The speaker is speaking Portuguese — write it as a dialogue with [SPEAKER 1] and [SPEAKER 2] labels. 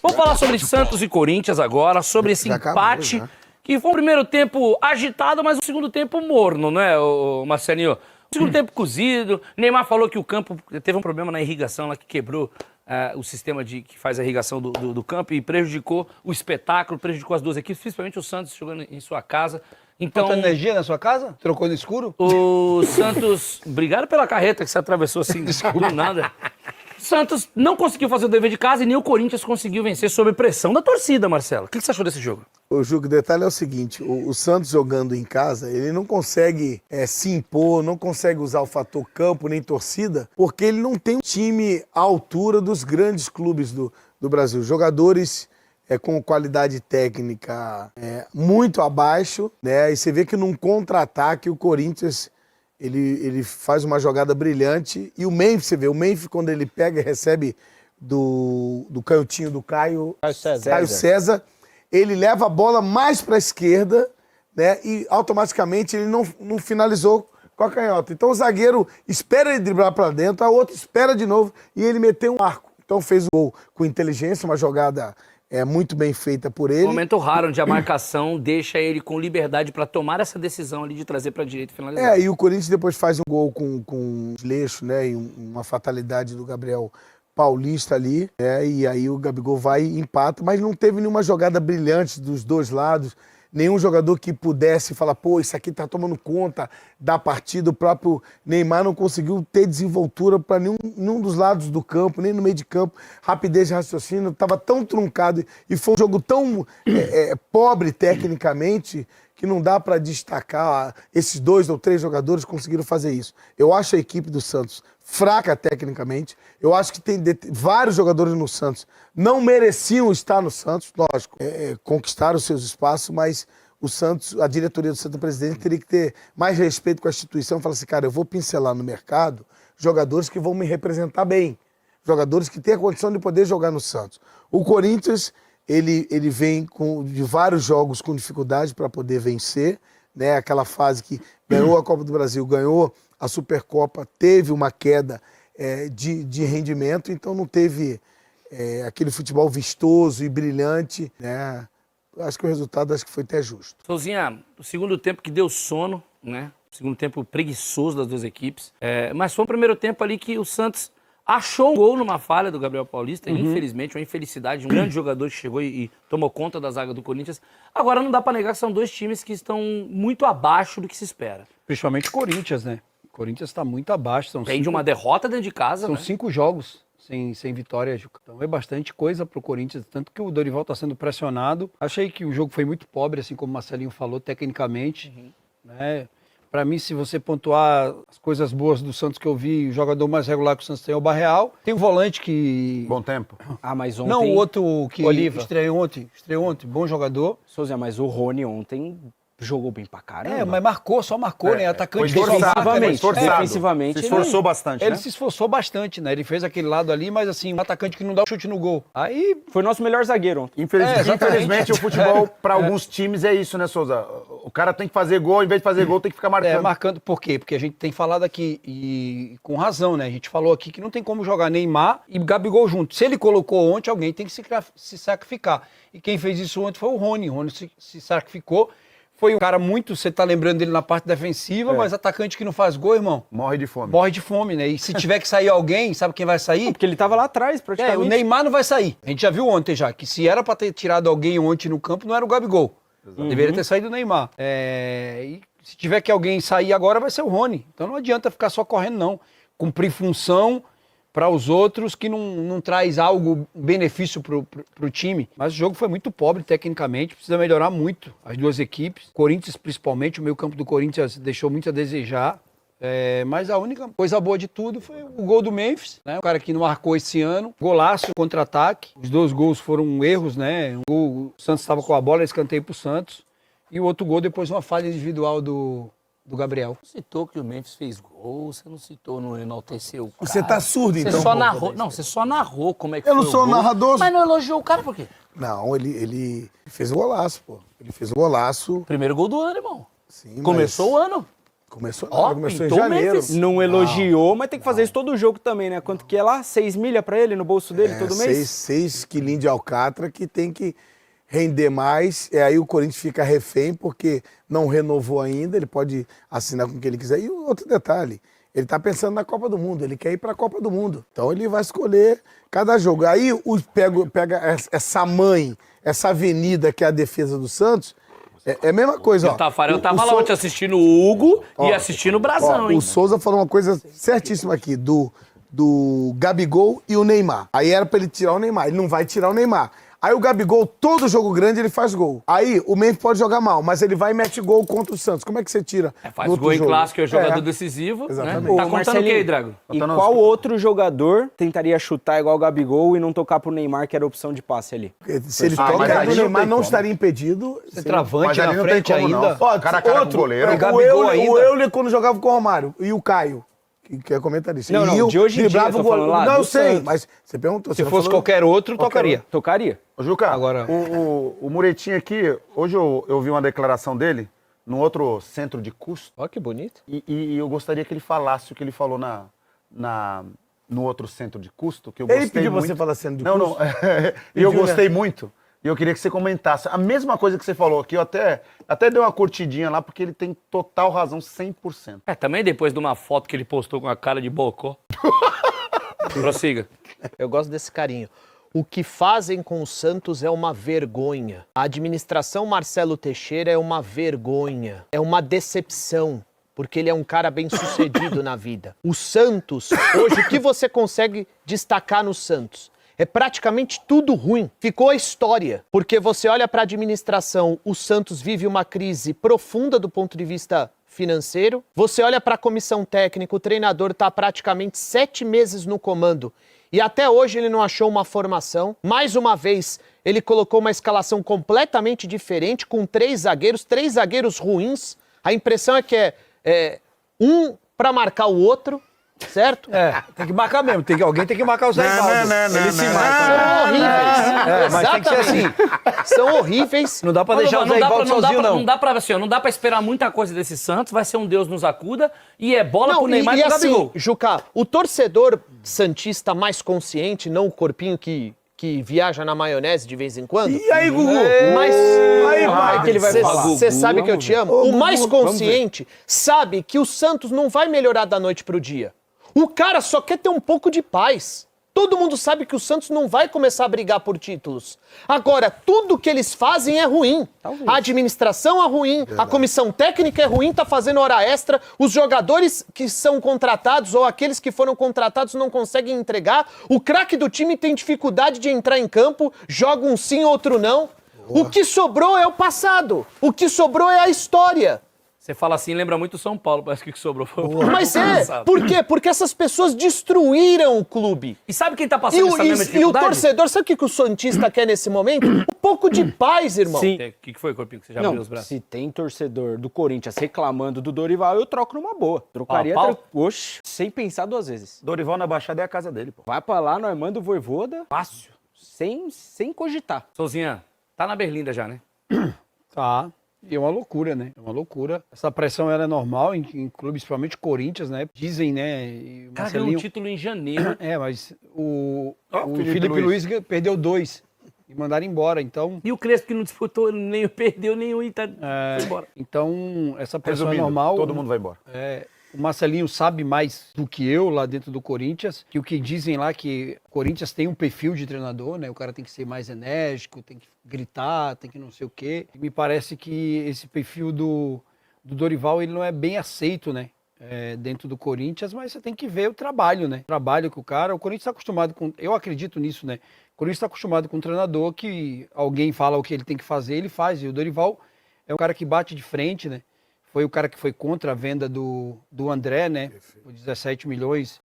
[SPEAKER 1] Vamos falar sobre Santos e Corinthians agora, sobre esse empate, que foi um primeiro tempo agitado, mas um segundo tempo morno, né, Marcelinho? Segundo tempo cozido. Neymar falou que o campo teve um problema na irrigação lá que quebrou o sistema que faz a irrigação do campo e prejudicou o espetáculo, prejudicou as duas equipes, principalmente o Santos jogando em sua casa. Então,
[SPEAKER 2] falta energia na sua casa? Trocou no escuro?
[SPEAKER 1] O Santos... Obrigado pela carreta que você atravessou assim, do nada. Santos não conseguiu fazer o dever de casa e nem o Corinthians conseguiu vencer sob pressão da torcida, Marcelo. O que você achou desse jogo?
[SPEAKER 3] O Juca, o detalhe é o seguinte, o Santos jogando em casa, ele não consegue se impor, não consegue usar o fator campo nem torcida, porque ele não tem um time à altura dos grandes clubes do Brasil. Jogadores com qualidade técnica muito abaixo, né? E você vê que num contra-ataque o Corinthians... Ele faz uma jogada brilhante e o Memphis, você vê, o Memphis quando ele pega e recebe do canhotinho do Caio César, ele leva a bola mais para a esquerda, né, e automaticamente ele não finalizou com a canhota. Então o zagueiro espera ele driblar para dentro, a outra espera de novo e ele meteu um arco. Então fez o gol com inteligência, uma jogada... muito bem feita por ele.
[SPEAKER 1] Um momento raro onde a marcação deixa ele com liberdade para tomar essa decisão ali de trazer para a direita e finalizar.
[SPEAKER 3] E o Corinthians depois faz um gol com desleixo, né? E uma fatalidade do Gabriel Paulista ali. E aí o Gabigol vai e empata, mas não teve nenhuma jogada brilhante dos dois lados. Nenhum jogador que pudesse falar, pô, isso aqui tá tomando conta da partida. O próprio Neymar não conseguiu ter desenvoltura para nenhum dos lados do campo, nem no meio de campo. Rapidez de raciocínio, estava tão truncado e foi um jogo tão pobre tecnicamente que não dá para destacar. Esses 2 ou 3 jogadores conseguiram fazer isso. Eu acho a equipe do Santos fraca tecnicamente. Eu acho que tem vários jogadores no Santos não mereciam estar no Santos, lógico, conquistaram os seus espaços, mas o Santos, a diretoria do Santos, o presidente, teria que ter mais respeito com a instituição e falar assim, cara, eu vou pincelar no mercado jogadores que vão me representar bem, jogadores que têm a condição de poder jogar no Santos. O Corinthians, ele vem de vários jogos com dificuldade para poder vencer, né? Aquela fase que ganhou a Copa do Brasil, ganhou a Supercopa, teve uma queda de rendimento, então não teve aquele futebol vistoso e brilhante, né? Acho que o resultado foi até justo.
[SPEAKER 1] Souzinha, o segundo tempo que deu sono, né? O segundo tempo preguiçoso das duas equipes, mas foi um primeiro tempo ali que o Santos achou um gol numa falha do Gabriel Paulista, infelizmente, uma infelicidade, um grande jogador que chegou e tomou conta da zaga do Corinthians. Agora não dá pra negar que são dois times que estão muito abaixo do que se espera.
[SPEAKER 2] Principalmente o Corinthians, né? O Corinthians está muito abaixo.
[SPEAKER 1] Tem de uma derrota dentro de casa,
[SPEAKER 2] São
[SPEAKER 1] né?
[SPEAKER 2] 5 jogos sem vitória, Juca. Então é bastante coisa pro Corinthians, tanto que o Dorival está sendo pressionado. Achei que o jogo foi muito pobre, assim como o Marcelinho falou, tecnicamente, né? Para mim, se você pontuar as coisas boas do Santos que eu vi, o jogador mais regular que o Santos tem é o Barreal. Tem o volante que...
[SPEAKER 4] Bom tempo.
[SPEAKER 5] Ah, mas ontem...
[SPEAKER 2] Não, o outro que
[SPEAKER 5] Oliva.
[SPEAKER 2] estreou ontem, bom jogador.
[SPEAKER 5] Souza, mas o Rony ontem jogou bem pra caramba.
[SPEAKER 2] Mas só marcou, né? Atacante
[SPEAKER 5] defensivamente.
[SPEAKER 4] Se esforçou bastante,
[SPEAKER 2] Ele
[SPEAKER 4] né?
[SPEAKER 2] se esforçou bastante, né? Ele fez aquele lado ali, mas assim, um atacante que não dá o chute no gol. Aí...
[SPEAKER 5] Foi o nosso melhor zagueiro ontem.
[SPEAKER 4] Infelizmente, o futebol, para alguns times, é isso, né, Souza? O cara tem que fazer gol, ao invés de fazer gol, tem que ficar marcando.
[SPEAKER 2] Marcando, por quê? Porque a gente tem falado aqui, e com razão, né? A gente falou aqui que não tem como jogar Neymar e Gabigol junto. Se ele colocou ontem, alguém tem que se sacrificar. E quem fez isso ontem foi o Rony. O Rony se sacrificou. Foi um cara muito, você tá lembrando dele na parte defensiva, mas atacante que não faz gol, irmão.
[SPEAKER 4] Morre de fome.
[SPEAKER 2] Morre de fome, né? E se tiver que sair alguém, sabe quem vai sair?
[SPEAKER 5] Porque ele tava lá atrás, praticamente.
[SPEAKER 2] O Neymar não vai sair. A gente já viu ontem já, que se era pra ter tirado alguém ontem no campo, não era o Gabigol. Deveria ter saído o Neymar. E se tiver que alguém sair agora, vai ser o Rony. Então não adianta ficar só correndo, não. Cumprir função para os outros que não traz algo, benefício pro time. Mas o jogo foi muito pobre tecnicamente, precisa melhorar muito as duas equipes. Corinthians, principalmente, o meio campo do Corinthians deixou muito a desejar. Mas a única coisa boa de tudo foi o gol do Memphis, né? O cara que não marcou esse ano. Golaço, contra-ataque. Os 2 gols foram erros, né? O Santos estava com a bola, escanteio pro Santos. E o outro gol depois uma falha individual do Gabriel.
[SPEAKER 1] Você citou que o Memphis fez gol, você não citou, não enalteceu o cara.
[SPEAKER 3] Você tá surdo, então?
[SPEAKER 1] Você só narrou. Não, você só narrou como é que foi
[SPEAKER 3] Eu não sou
[SPEAKER 1] o gol,
[SPEAKER 3] narrador.
[SPEAKER 1] Mas não elogiou o cara por quê?
[SPEAKER 3] Não, ele fez um golaço, pô. Ele fez um golaço.
[SPEAKER 1] Primeiro gol do ano, irmão.
[SPEAKER 3] Sim,
[SPEAKER 1] Começou o ano.
[SPEAKER 3] Começou,
[SPEAKER 1] Ó,
[SPEAKER 3] começou em
[SPEAKER 1] pintou o
[SPEAKER 3] janeiro.
[SPEAKER 1] Memphis.
[SPEAKER 5] Não elogiou, mas tem que fazer isso todo jogo também, né? Quanto que é lá? 6 milha pra ele no bolso dele todo mês?
[SPEAKER 3] 6 quilinhos de alcatra que tem que render mais. E aí o Corinthians fica refém porque não renovou ainda, ele pode assinar com o que ele quiser. E outro detalhe, ele tá pensando na Copa do Mundo, ele quer ir pra Copa do Mundo. Então ele vai escolher cada jogo. Aí pega essa mãe, essa avenida que é a defesa do Santos, é a mesma coisa, ó.
[SPEAKER 1] O Tafarel tava lá ontem assistindo o Hugo e assistindo o Brasão, hein?
[SPEAKER 3] O Souza falou uma coisa certíssima aqui, do Gabigol e o Neymar. Aí era pra ele tirar o Neymar, ele não vai tirar o Neymar. Aí o Gabigol, todo jogo grande, ele faz gol. Aí o Memphis pode jogar mal, mas ele vai e mete gol contra o Santos. Como é que você tira?
[SPEAKER 1] Faz gol em clássico, é jogador decisivo.
[SPEAKER 3] Exatamente.
[SPEAKER 1] Né? Tá
[SPEAKER 5] Ô,
[SPEAKER 1] contando o quê, Drago?
[SPEAKER 5] E qual outro jogador tentaria chutar igual o Gabigol e não tocar pro Neymar, que era a opção de passe ali?
[SPEAKER 3] Se ele
[SPEAKER 4] mas
[SPEAKER 3] toca,
[SPEAKER 4] aí
[SPEAKER 3] o
[SPEAKER 4] não
[SPEAKER 3] Neymar
[SPEAKER 4] tem
[SPEAKER 3] não
[SPEAKER 4] como.
[SPEAKER 3] estaria impedido.
[SPEAKER 2] Centroavante
[SPEAKER 4] Mas
[SPEAKER 2] na
[SPEAKER 4] ali não tem
[SPEAKER 2] frente
[SPEAKER 4] como, não.
[SPEAKER 2] ainda.
[SPEAKER 4] Ó, cara a cara com o goleiro.
[SPEAKER 3] O
[SPEAKER 2] Gabigol ainda.
[SPEAKER 3] Euler, quando jogava com o Romário, e o Caio, que é comentarista.
[SPEAKER 5] Não,
[SPEAKER 3] e
[SPEAKER 5] de hoje em dia,
[SPEAKER 3] driblava
[SPEAKER 5] eu tô
[SPEAKER 3] o goleiro.
[SPEAKER 5] falando lá
[SPEAKER 3] Não, eu
[SPEAKER 5] do
[SPEAKER 3] sei,
[SPEAKER 5] Santos.
[SPEAKER 3] mas você perguntou.
[SPEAKER 2] Se
[SPEAKER 3] você não
[SPEAKER 2] fosse
[SPEAKER 3] falou?
[SPEAKER 2] qualquer outro, tocaria.
[SPEAKER 5] Tocaria.
[SPEAKER 4] Ô, Juca,
[SPEAKER 2] Agora-
[SPEAKER 4] o Muretinho aqui, hoje eu vi uma declaração dele num outro centro de custo
[SPEAKER 5] Ó, que bonito.
[SPEAKER 4] e eu gostaria que ele falasse o que ele falou no outro centro de custo, que eu
[SPEAKER 3] Ele
[SPEAKER 4] gostei
[SPEAKER 3] pediu
[SPEAKER 4] muito.
[SPEAKER 3] você falar centro de
[SPEAKER 4] Não,
[SPEAKER 3] custo?
[SPEAKER 4] não. E eu
[SPEAKER 3] Pediu, né?
[SPEAKER 4] gostei muito. E eu queria que você comentasse. A mesma coisa que você falou aqui, eu até dei uma curtidinha lá, porque ele tem total razão, 100%.
[SPEAKER 1] Também depois de uma foto que ele postou com a cara de bocó. Prossiga.
[SPEAKER 6] Eu gosto desse carinho. O que fazem com o Santos é uma vergonha. A administração Marcelo Teixeira é uma vergonha. É uma decepção, porque ele é um cara bem sucedido na vida. O Santos, hoje, o que você consegue destacar no Santos? É praticamente tudo ruim. Ficou a história, porque você olha para a administração, o Santos vive uma crise profunda do ponto de vista financeiro. Você olha para a comissão técnica, o treinador está praticamente 7 meses no comando e até hoje ele não achou uma formação. Mais uma vez, ele colocou uma escalação completamente diferente, com 3 zagueiros ruins. A impressão é que é um para marcar o outro, certo?
[SPEAKER 2] Tem que marcar mesmo. Alguém tem que marcar o Zé Ivaldo. Ele se
[SPEAKER 6] São
[SPEAKER 2] marca.
[SPEAKER 6] horríveis.
[SPEAKER 2] Mas tem que ser assim.
[SPEAKER 6] São horríveis.
[SPEAKER 2] Não dá pra deixar o Zé Ivaldo sozinho, não.
[SPEAKER 1] Não dá pra esperar muita coisa desse Santos, vai ser um Deus nos acuda, e é bola pro Neymar e pro
[SPEAKER 6] assim,
[SPEAKER 1] Gabigol.
[SPEAKER 6] Juca, o torcedor santista mais consciente, não o corpinho que viaja na maionese de vez em quando.
[SPEAKER 3] E aí, Gugu?
[SPEAKER 6] Mas
[SPEAKER 3] Aí, vai.
[SPEAKER 2] que ele vai falar?
[SPEAKER 6] você sabe que eu te amo.
[SPEAKER 3] Ô,
[SPEAKER 6] O
[SPEAKER 3] Gugu,
[SPEAKER 6] mais
[SPEAKER 3] vamos
[SPEAKER 6] consciente sabe que o Santos não vai melhorar da noite pro dia. O cara só quer ter um pouco de paz. Todo mundo sabe que o Santos não vai começar a brigar por títulos. Agora, tudo que eles fazem é ruim. A administração é ruim, a comissão técnica é ruim, tá fazendo hora extra, os jogadores que são contratados ou aqueles que foram contratados não conseguem entregar, o craque do time tem dificuldade de entrar em campo, joga um sim, outro não. O que sobrou é o passado, o que sobrou é a história.
[SPEAKER 1] Você fala assim, lembra muito o São Paulo, parece que o que sobrou foi
[SPEAKER 6] Mas por quê? Porque essas pessoas destruíram o clube.
[SPEAKER 1] E sabe quem tá passando essa mesma
[SPEAKER 6] E o
[SPEAKER 1] dificuldade?
[SPEAKER 6] torcedor, sabe o que o Santista quer nesse momento? Um pouco de paz, irmão.
[SPEAKER 5] Sim.
[SPEAKER 1] O que foi, Corpinho, que você já
[SPEAKER 5] Não,
[SPEAKER 1] abriu os braços?
[SPEAKER 5] se tem torcedor do Corinthians reclamando do Dorival, eu troco numa boa. Trocaria,
[SPEAKER 1] Pau a pau?
[SPEAKER 5] oxe, sem pensar 2 vezes.
[SPEAKER 4] Dorival na Baixada é a casa dele, pô.
[SPEAKER 5] Vai pra lá, nós manda o Voivoda, fácil, sem cogitar.
[SPEAKER 1] Souzinha, tá na Berlinda já, né?
[SPEAKER 2] Tá. E é uma loucura, né? É uma loucura. Essa pressão ela é normal em clubes, principalmente Corinthians, né? Dizem, né? E o
[SPEAKER 1] O cara ganhou um título em janeiro.
[SPEAKER 2] Mas o
[SPEAKER 4] Felipe
[SPEAKER 2] Felipe Luiz perdeu 2 e mandaram embora. Então,
[SPEAKER 1] E o Crespo que não disputou, nem perdeu nenhum e foi embora.
[SPEAKER 2] então essa pressão
[SPEAKER 4] Resumindo,
[SPEAKER 2] é normal.
[SPEAKER 4] todo mundo vai embora.
[SPEAKER 2] O Marcelinho sabe mais do que eu lá dentro do Corinthians, que o que dizem lá que o Corinthians tem um perfil de treinador, né? O cara tem que ser mais enérgico, tem que gritar, tem que não sei o quê. E me parece que esse perfil do Dorival, ele não é bem aceito, né? Dentro do Corinthians, mas você tem que ver o trabalho, né? O trabalho que o Corinthians está acostumado com, eu acredito nisso, né? O Corinthians está acostumado com um treinador que alguém fala o que ele tem que fazer, ele faz. E o Dorival é um cara que bate de frente, né? Foi o cara que foi contra a venda do André, né? Por 17 milhões.